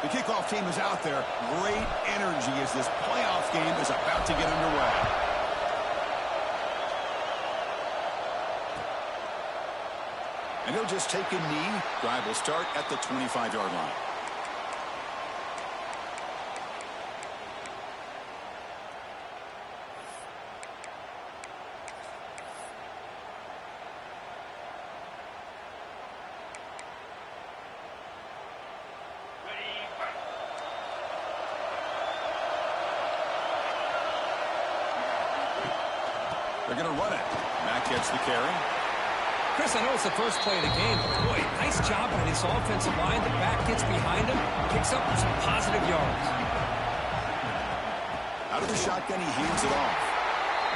The kickoff team is out there. Great energy as this playoff game is about to get underway. And he'll just take a knee. Drive will start at the 25-yard line. They're going to run it. Mack gets the carry. Chris, I know it's the first play of the game, but boy, nice job by this offensive line. The back gets behind him, picks up some positive yards. Out of the shotgun, he hands it off.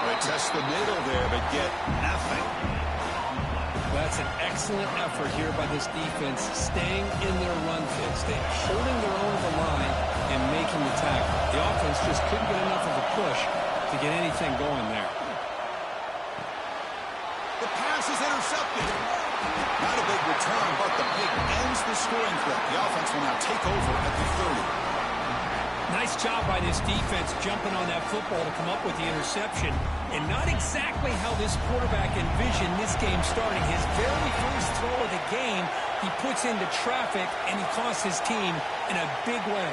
They test the middle there, but get nothing. That's an excellent effort here by this defense, staying in their run fit, holding their own of the line and making the tackle. The offense just couldn't get enough of a push to get anything going there. The pass is intercepted. Not a big return, but the pick ends the scoring threat. The offense will now take over at the 30. Nice job by this defense jumping on that football to come up with the interception. And not exactly how this quarterback envisioned this game starting. His very first throw of the game, he puts into traffic, and he costs his team in a big way.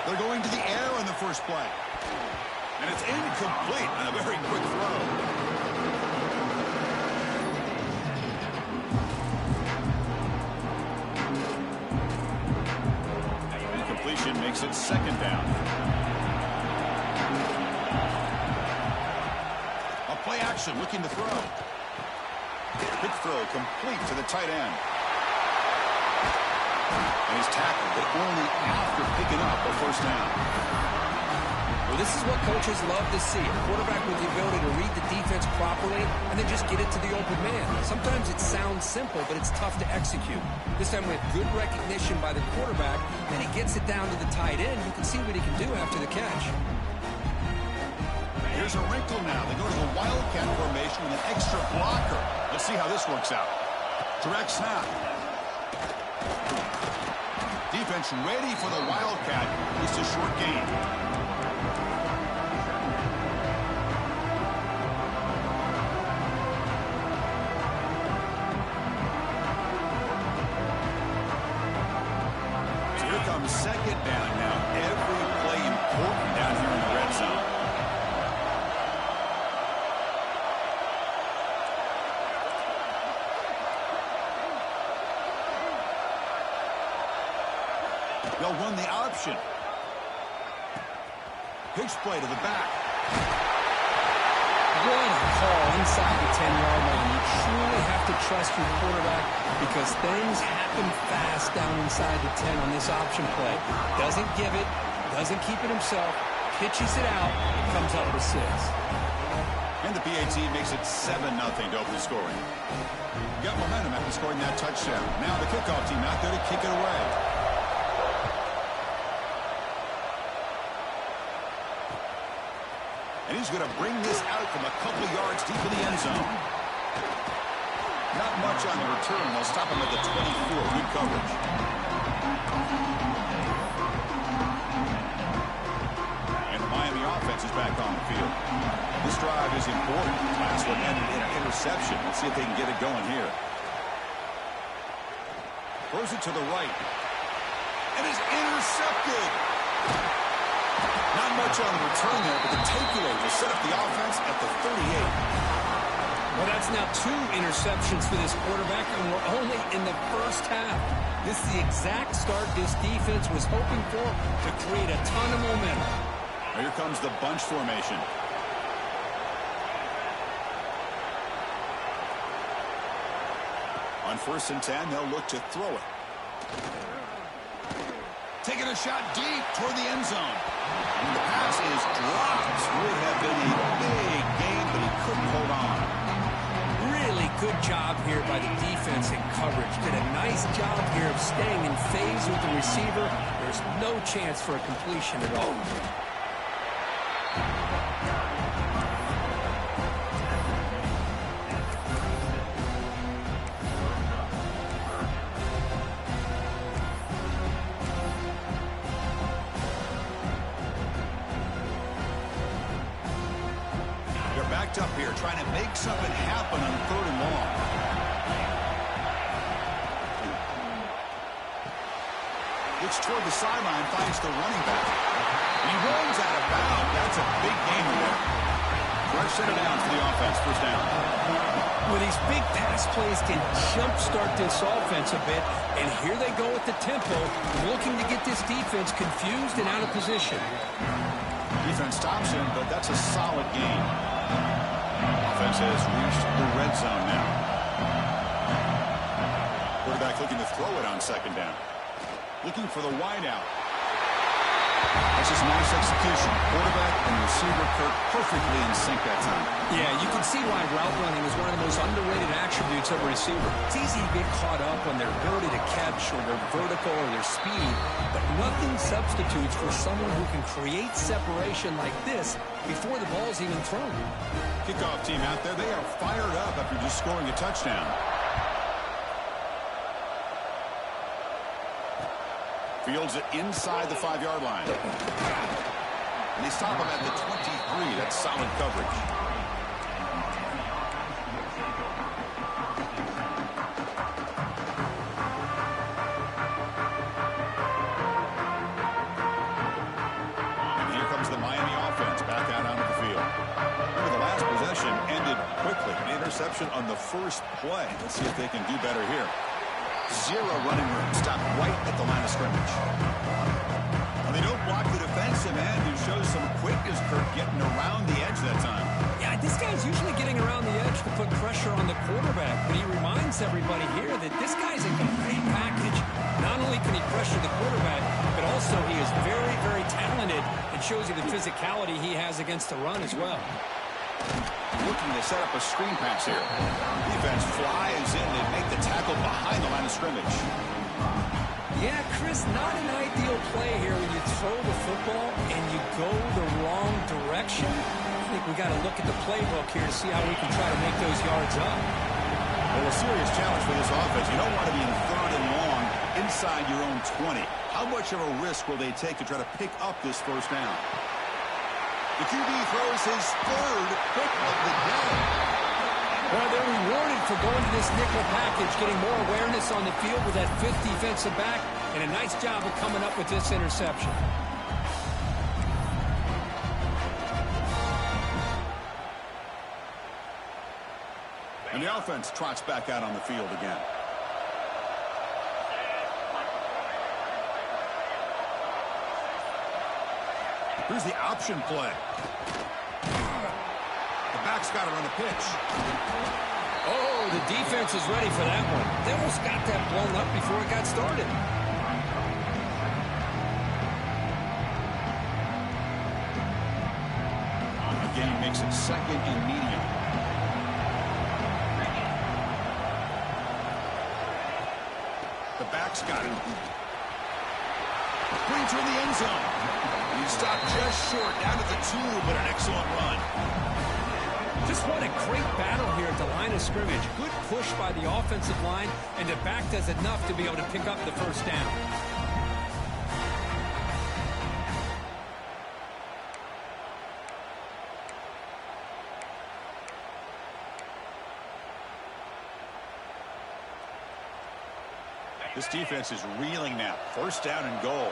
They're going to the air on the first play. And it's incomplete on a very quick throw. Makes it second down. A play action looking to throw. Quick throw complete to the tight end. And he's tackled, but only after picking up a first down. Well, this is what coaches love to see. A quarterback with the ability to read the defense properly and then just get it to the open man. Sometimes it sounds simple, but it's tough to execute. This time with good recognition by the quarterback, then he gets it down to the tight end. You can see what he can do after the catch. Here's a wrinkle now. They go to the Wildcat formation with an extra blocker. Let's see how this works out. Direct snap. Defense ready for the Wildcat. It's a short gain. Second down now. Every play important down here in the red zone. They'll run the option. Pitch play to the back. What a call inside the 10-yard line. You truly have to trust your quarterback because things happen fast down inside the 10 on this option play. Doesn't give it, doesn't keep it himself, pitches it out, comes up with 6. And the PAT makes it 7-0 to open the scoring. Got momentum after scoring that touchdown. Now the kickoff team out there to kick it away. And he's going to bring this out from a couple yards deep in the end zone. Not much on the return. They'll stop him at the 24. Good coverage. And the Miami offense is back on the field. This drive is important. Last one ended in an interception. Let's see if they can get it going here. Throws it to the right. And is intercepted. Not much on the return there, but the takeaway will set up the offense at the 38. Well, that's now 2 interceptions for this quarterback, and we're only in the first half. This is the exact start this defense was hoping for to create a ton of momentum. Now here comes the bunch formation. On 1st and 10, they'll look to throw it. Taking a shot deep toward the end zone. And the pass is dropped. Would have been a big gain, but he couldn't hold on. Really good job here by the defense in coverage. Did a nice job here of staying in phase with the receiver. There's no chance for a completion at all. backed up here, trying to make something happen on 3rd and long. Looks toward the sideline, finds the running back. He runs out of bounds. That's a big gain there. Fresh set of downs for the offense, 1st down. Well, these big pass plays can jumpstart this offense a bit, and here they go at the tempo, looking to get this defense confused and out of position. Defense stops him, but that's a solid gain. Offense has reached the red zone now. Quarterback looking to throw it on 2nd down. Looking for the wideout. That's just nice execution. Quarterback and receiver Kirk perfectly in sync that time. Yeah, you can see why route running is one of the most underrated attributes of a receiver. It's easy to get caught up on their ability to catch or their vertical or their speed, but nothing substitutes for someone who can create separation like this before the ball's even thrown. Kickoff team out there, they are fired up after just scoring a touchdown. Fields it inside the 5-yard line. And they stop him at the 23. That's solid coverage. And here comes the Miami offense back out onto the field. Remember, the last possession ended quickly. An interception on the first play. Let's see if they can do better here. 0 running room. Stopped right at the line of scrimmage. Well, they don't block the defensive end, who shows some quickness, Kirk, getting around the edge that time. Yeah, this guy's usually getting around the edge to put pressure on the quarterback, but he reminds everybody here that this guy's a complete package. Not only can he pressure the quarterback, but also he is very, very talented. It shows you the physicality he has against the run as well. Looking to set up a screen pass here. Defense flies in and make the tackle behind the line of scrimmage. Yeah, Chris, not an ideal play here when you throw the football and you go the wrong direction. I think we got to look at the playbook here to see how we can try to make those yards up. Well, a serious challenge for this offense. You don't want to be in 3rd and long inside your own 20. How much of a risk will they take to try to pick up this 1st down? The QB throws his 3rd pick of the day. Well, they're rewarded for going to this nickel package, getting more awareness on the field with that 5th defensive back, and a nice job of coming up with this interception. And the offense trots back out on the field again. Here's the option play. The back's got it on the pitch. Oh, the defense is ready for that one. They almost got that blown up before it got started. Again, he makes it 2nd and medium. The back's got it. Brings her in the end zone. He stopped just short, down to the 2, but an excellent run. Just what a great battle here at the line of scrimmage. Good push by the offensive line, and the back does enough to be able to pick up the 1st down. This defense is reeling now. 1st down and goal.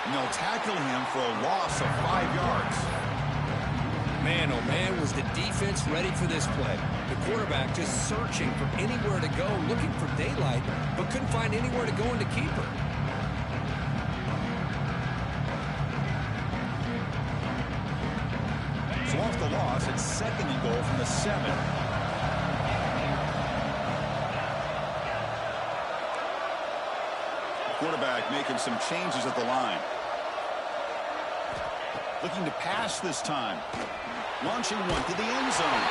And they'll tackle him for a loss of 5 yards. Man, oh man, was the defense ready for this play. The quarterback just searching for anywhere to go, looking for daylight, but couldn't find anywhere to go into keeper. So off the loss, it's 2nd and goal from the 7. Quarterback making some changes at the line. Looking to pass this time. Launching one to the end zone.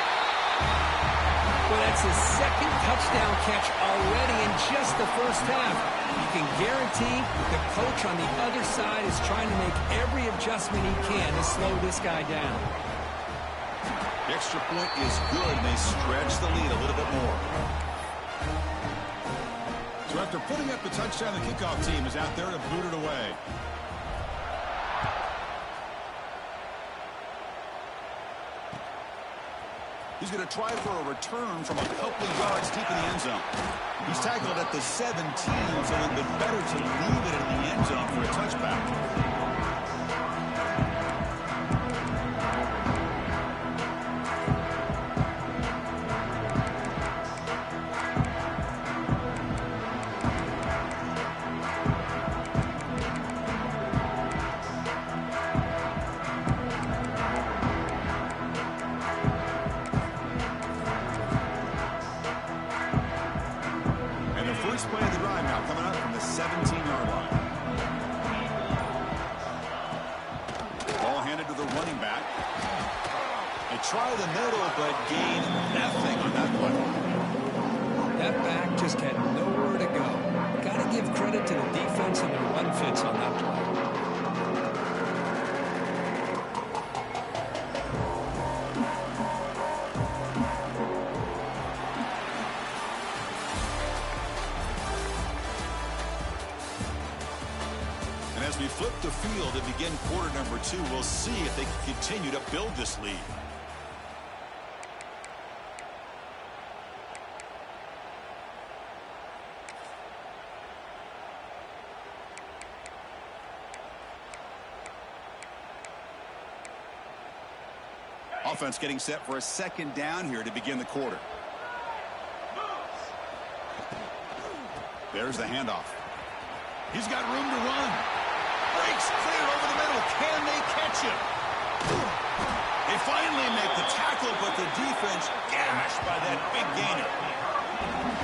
Well, that's his 2nd touchdown catch already in just the 1st half. You can guarantee the coach on the other side is trying to make every adjustment he can to slow this guy down. The extra point is good, and they stretch the lead a little bit more. So after putting up the touchdown, the kickoff team is out there to boot it away. He's going to try for a return from a couple of yards deep in the end zone. He's tackled at the 17, so it would have been better to leave it in the end zone for a touchback. Play of the drive now coming up from the 17-yard line. Ball handed to the running back. They try the middle, but gain nothing on that play. That back just had nowhere to go. Got to give credit to the defense and the run fits on that play. As we flip the field to begin quarter number 2, we'll see if they can continue to build this lead. Offense getting set for a second down here to begin the quarter. There's the handoff. He's got room to run. Breaks clear over the middle. Can they catch him? They finally make the tackle, but the defense gashed by that big gainer.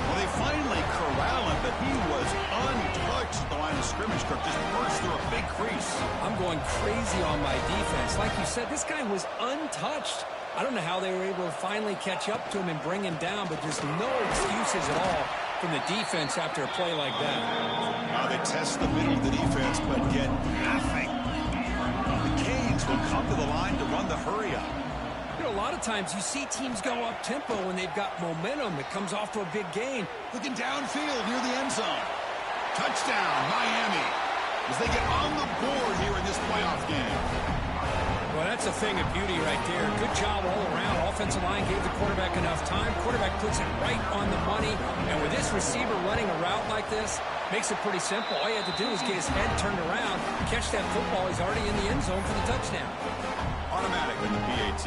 Well, they finally corral him, but he was untouched at the line of scrimmage. Kirk just burst through a big crease. I'm going crazy on my defense. Like you said, this guy was untouched. I don't know how they were able to finally catch up to him and bring him down, but there's no excuses at all from the defense after a play like that. Now they test the middle of the defense, but get nothing. The Canes will come to the line to run the hurry-up. You know, a lot of times you see teams go up-tempo when they've got momentum. It comes off to a big gain. Looking downfield near the end zone. Touchdown, Miami, as they get on the board here in this playoff game. Well, that's a thing of beauty right there. Good job all around. Offensive line gave the quarterback enough time. Quarterback puts it right on the money. And with this receiver running a route like this, makes it pretty simple. All you have to do is get his head turned around, catch that football. He's already in the end zone for the touchdown. Automatic with the PAT.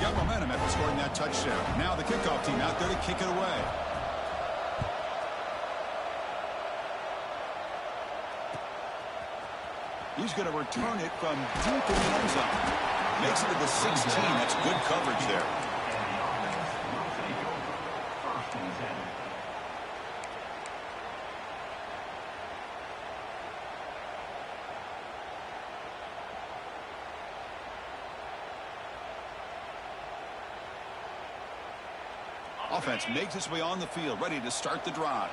Got momentum after scoring that touchdown. Now the kickoff team out there to kick it away. He's going to return it from deep in the end zone. Makes it to the 16. That's good coverage there. Offense makes its way on the field, ready to start the drive.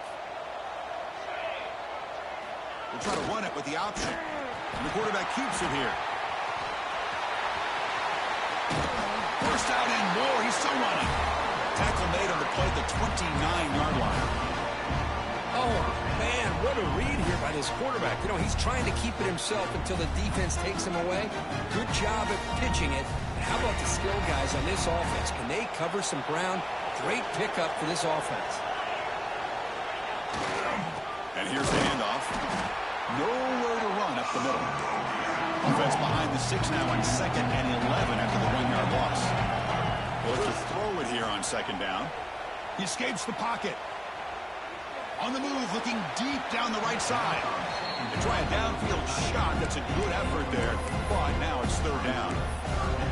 We'll try to run it with the option. And the quarterback keeps it here. First out and more. He's still running. Tackle made on the play at the 29-yard line. Oh, man, what a read here by this quarterback. You know, he's trying to keep it himself until the defense takes him away. Good job at pitching it. And how about the skill guys on this offense? Can they cover some ground? Great pickup for this offense. And here's the handoff. Nowhere to run up the middle. Offense behind the 6 now on 2nd and 11 after the 1-yard loss. Well, to throw it here on 2nd down. He escapes the pocket. On the move, looking deep down the right side. They try a downfield shot. That's a good effort there. But now it's 3rd down.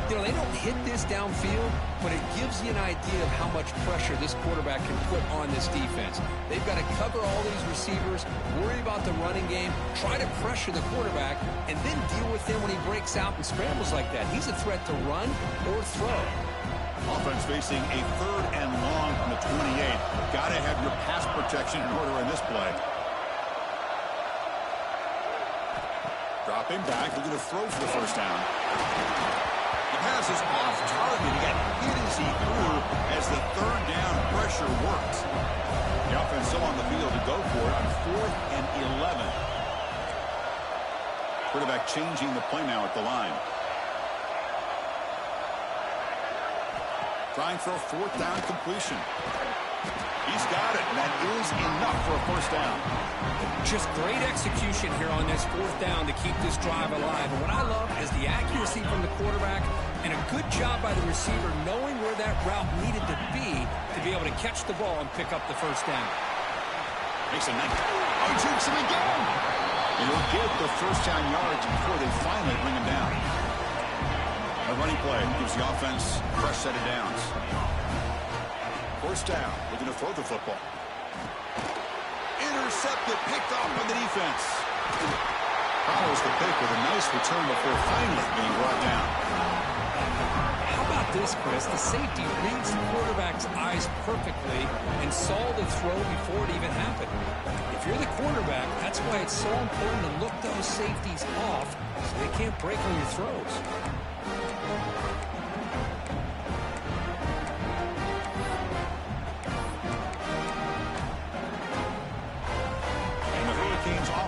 You know, they don't hit this downfield, but it gives you an idea of how much pressure this quarterback can put on this defense. They've got to cover all these receivers, worry about the running game, try to pressure the quarterback, and then deal with him when he breaks out and scrambles like that. He's a threat to run or throw. Offense facing a 3rd and long from the 28. Got to have your pass protection in order in this play. Dropping back, looking to throw for the first down. The pass is off target. He got hit as he threw as the third down pressure worked. The offense still on the field to go for it on 4th and 11. Quarterback changing the play now at the line. Trying for a 4th down completion. He's got it, and that is enough for a first down. Just great execution here on this 4th down to keep this drive alive. And what I love is the accuracy from the quarterback and a good job by the receiver knowing where that route needed to be able to catch the ball and pick up the first down. Makes a nice. Oh, he jukes him again. And he'll get the first down yards before they finally bring him down. A running play gives the offense a fresh set of downs. First down, looking to throw the football. Intercepted, picked off by the defense. Follows the pick with a nice return before finally being brought down. How about this, Chris? The safety reads the quarterback's eyes perfectly and saw the throw before it even happened. If you're the quarterback, that's why it's so important to look those safeties off so they can't break on your throws.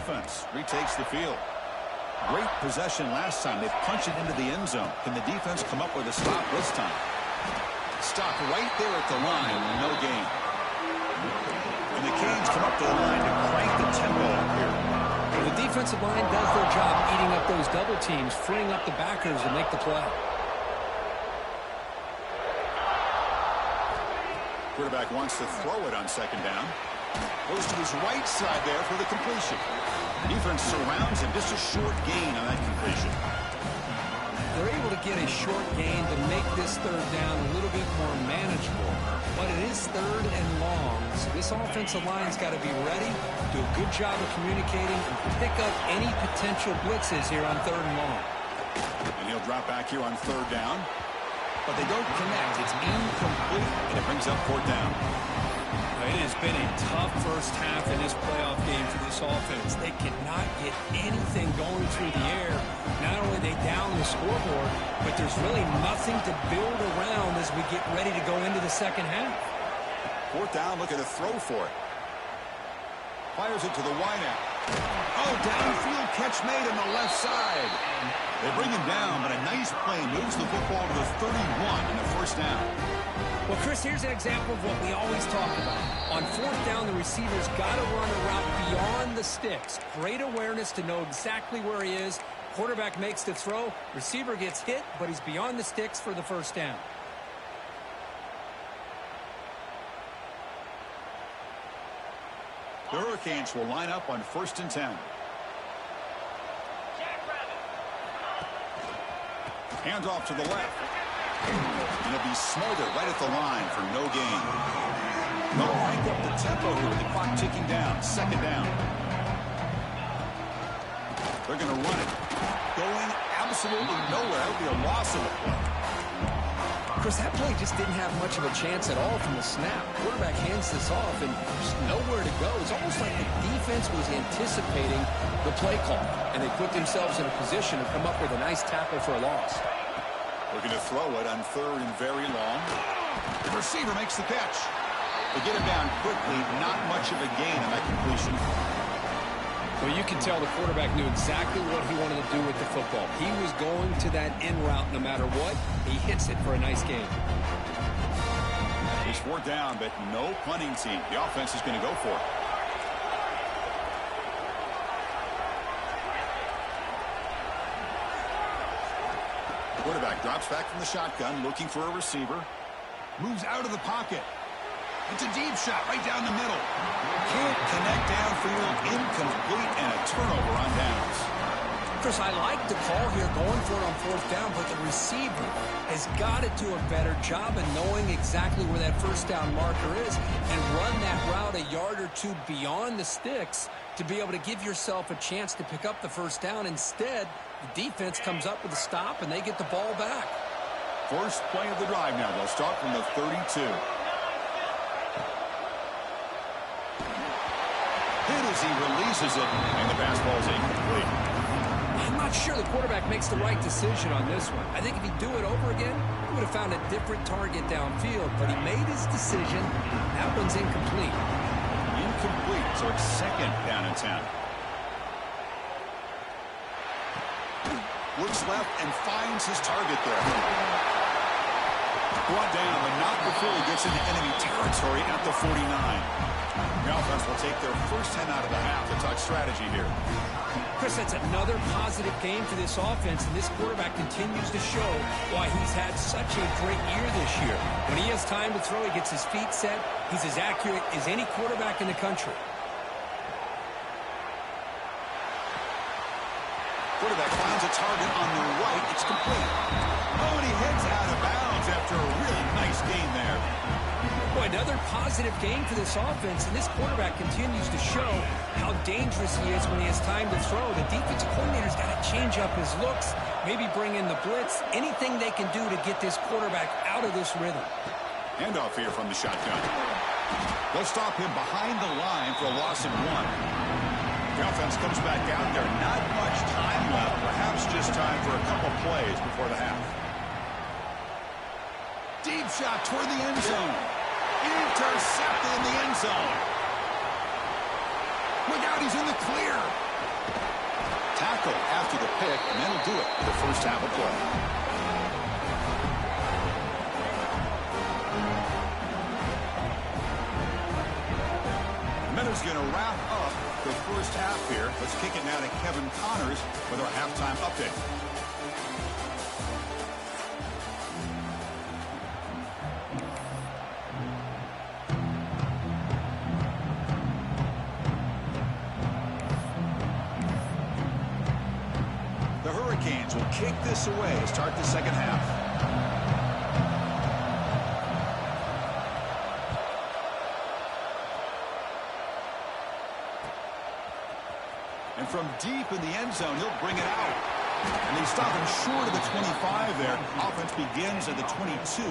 Offense retakes the field. Great possession last time. They punch it into the end zone. Can the defense come up with a stop this time? Stop right there at the line. No gain. And the Canes come up to the line to crank the tempo up here. Well, the defensive line does their job eating up those double teams, freeing up the backers to make the play. Quarterback wants to throw it on 2nd down. Goes to his right side there for the completion. Defense surrounds him. Just a short gain on that completion. They're able to get a short gain to make this 3rd down a little bit more manageable. But it is 3rd and long, so this offensive line's got to be ready, do a good job of communicating, and pick up any potential blitzes here on 3rd and long. And he'll drop back here on 3rd down. But they don't connect. It's incomplete, and it brings up 4th down. It has been a tough first half in this playoff game for this offense. They cannot get anything going through the air. Not only they down the scoreboard, but there's really nothing to build around as we get ready to go into the second half. 4th down, looking to throw for it. Fires it to the wideout. Oh, downfield catch made on the left side. They bring him down, but a nice play moves the football to the 31 in the first down. Well, Chris, here's an example of what we always talk about. On 4th down, the receiver's got to run a route beyond the sticks. Great awareness to know exactly where he is. Quarterback makes the throw. Receiver gets hit, but he's beyond the sticks for the first down. The Hurricanes will line up on 1st and 10. Hands off to the left. And it'll be smothered right at the line for no gain. They'll crank up the tempo here with the clock ticking down. 2nd down. They're going to run it. Going absolutely nowhere. That would be a loss of the play. Chris, that play just didn't have much of a chance at all from the snap. Quarterback hands this off and just nowhere to go. It's almost like the defense was anticipating the play call, and they put themselves in a position to come up with a nice tackle for a loss. Looking to throw it on 3rd and very long. The receiver makes the catch. They get him down quickly. Not much of a gain on that completion. Well, you can tell the quarterback knew exactly what he wanted to do with the football. He was going to that in route no matter what. He hits it for a nice gain. It's 4th down, but no punting team. The offense is going to go for it. Quarterback drops back from the shotgun, looking for a receiver. Moves out of the pocket. It's a deep shot right down the middle. Can't connect downfield, incomplete, and a turnover on downs. Chris, I like the call here going for it on 4th down, but the receiver has got to do a better job of knowing exactly where that first down marker is and run that route a yard or two beyond the sticks to be able to give yourself a chance to pick up the first down. Instead, the defense comes up with a stop, and they get the ball back. First play of the drive now. They'll start from the 32. Hit as he releases it, and the pass ball is incomplete. I'm not sure the quarterback makes the right decision on this one. I think if he'd do it over again, he would have found a different target downfield, but he made his decision. That one's incomplete. Incomplete, so it's second down and 10. Looks left and finds his target there. Brought down, but not before he gets into enemy territory at the 49. The offense will take their first 10 out of the half. The touch strategy here. Chris, that's another positive game for this offense, and this quarterback continues to show why he's had such a great year this year. When he has time to throw, he gets his feet set. He's as accurate as any quarterback in the country. Quarterback finds a target on the right. It's complete. Oh, and he heads out of bounds after a really nice gain there. Boy, another positive game for this offense, and this quarterback continues to show how dangerous he is when he has time to throw. The defensive coordinator's got to change up his looks, maybe bring in the blitz, anything they can do to get this quarterback out of this rhythm. Handoff here from the shotgun. They'll stop him behind the line for a loss of 1. The offense comes back out there. Not much time left. Perhaps just time for a couple plays before the half. Deep shot toward the end zone. Intercepted in the end zone. Look out, he's in the clear. Tackle after the pick, and that'll do it for the first half of play. Miller's going to wrap up the first half here. Let's kick it now to Kevin Connors with our halftime update. The Hurricanes will kick this away to start the second half. And from deep in the end zone, he'll bring it out. And they stop him short of the 25 there. Offense begins at the 22.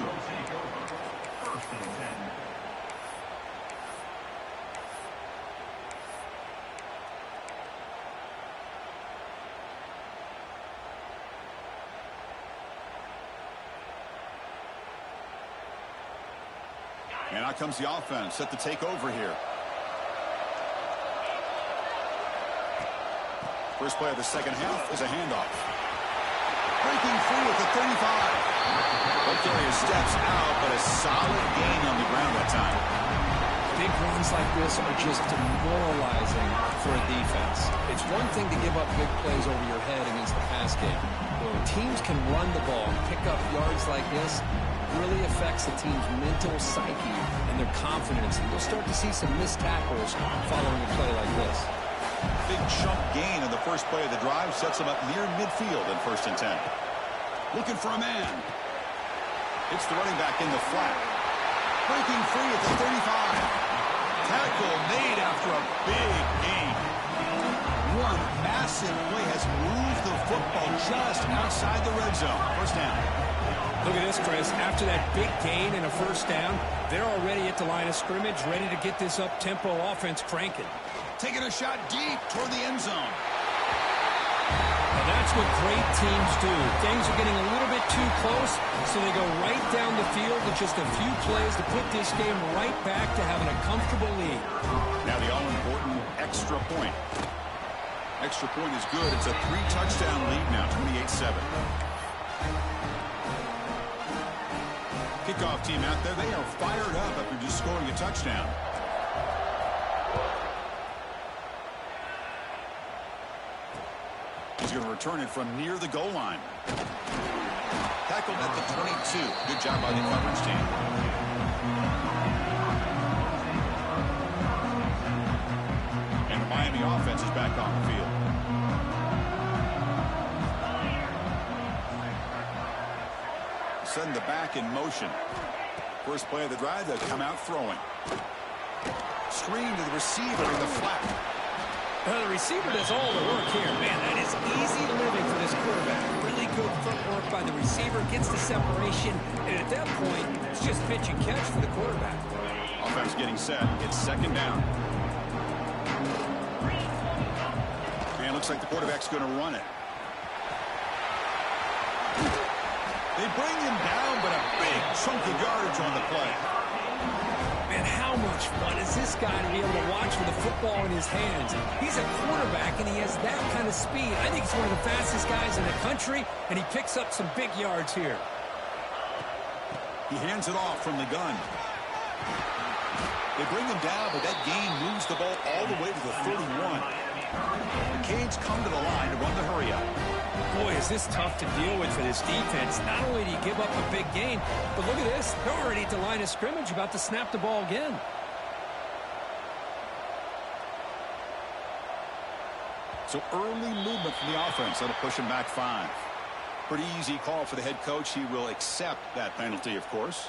And out comes the offense, set to take over here. First play of the second half is a handoff. Breaking free at the 35. Victoria steps out, but a solid gain on the ground that time. Big runs like this are just demoralizing for a defense. It's one thing to give up big plays over your head against the pass game. When teams can run the ball and pick up yards like this, it really affects the team's mental psyche and their confidence. And you'll start to see some missed tackles following a play like this. Big chunk gain in the first play of the drive sets him up near midfield in 1st and 10. Looking for a man. It's the running back in the flat. Breaking free at the 35. Tackle made after a big gain. One massive play has moved the football just outside the red zone. First down. Look at this, Chris. After that big gain and a first down, they're already at the line of scrimmage, ready to get this up-tempo offense cranking. Taking a shot deep toward the end zone. Now that's what great teams do. Things are getting a little bit too close, so they go right down the field with just a few plays to put this game right back to having a comfortable lead. Now the all-important extra point. Extra point is good. It's a 3-touchdown lead now, 28-7. Kickoff team out there, they are fired up after just scoring a touchdown. He's going to return it from near the goal line. Tackled at the 22. Good job by the coverage team. And the Miami offense is back on the field. Send the back in motion. First play of the drive, they'll come out throwing. Screen to the receiver in the flat. The receiver does all the work here. Man, that is easy living for this quarterback. Really good footwork by the receiver. Gets the separation. And at that point, it's just pitch and catch for the quarterback. Offense getting set. It's second down. And looks like the quarterback's going to run it. They bring him down, but a big chunk of yardage on the play. Man, how much fun is this guy to be able to watch with the football in his hands? He's a quarterback, and he has that kind of speed. I think he's one of the fastest guys in the country, and he picks up some big yards here. He hands it off from the gun. They bring him down, but that gain moves the ball all the way to the 31. The Canes come to the line to run the hurry up. Boy, is this tough to deal with for this defense. Not only do you give up a big gain, but look at this. They're already at the line of scrimmage, about to snap the ball again. So early movement from the offense. That'll push him back 5. Pretty easy call for the head coach. He will accept that penalty, of course.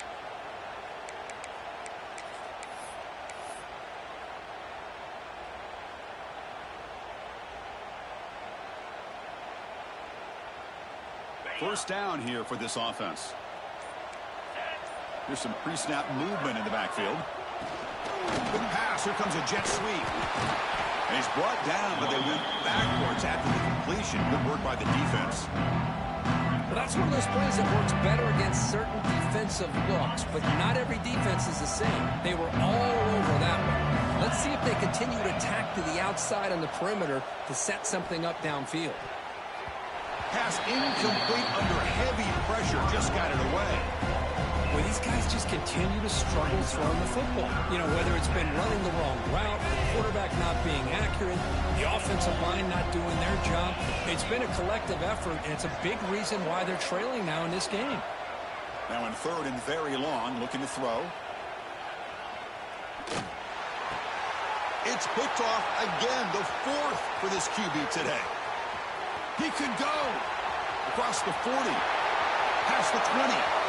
First down here for this offense. There's some pre-snap movement in the backfield. Good pass. Here comes a jet sweep. And he's brought down, but they went backwards after the completion. Good work by the defense. Well, that's one of those plays that works better against certain defensive looks, but not every defense is the same. They were all over that one. Let's see if they continue to attack to the outside on the perimeter to set something up downfield. Pass incomplete under heavy pressure. Just got it away. Well, these guys just continue to struggle throwing the football. You know, whether it's been running the wrong route, the quarterback not being accurate, the offensive line not doing their job. It's been a collective effort, and it's a big reason why they're trailing now in this game. Now in 3rd and very long, looking to throw. It's picked off again, the 4th for this QB today. He could go across the 40, past the 20.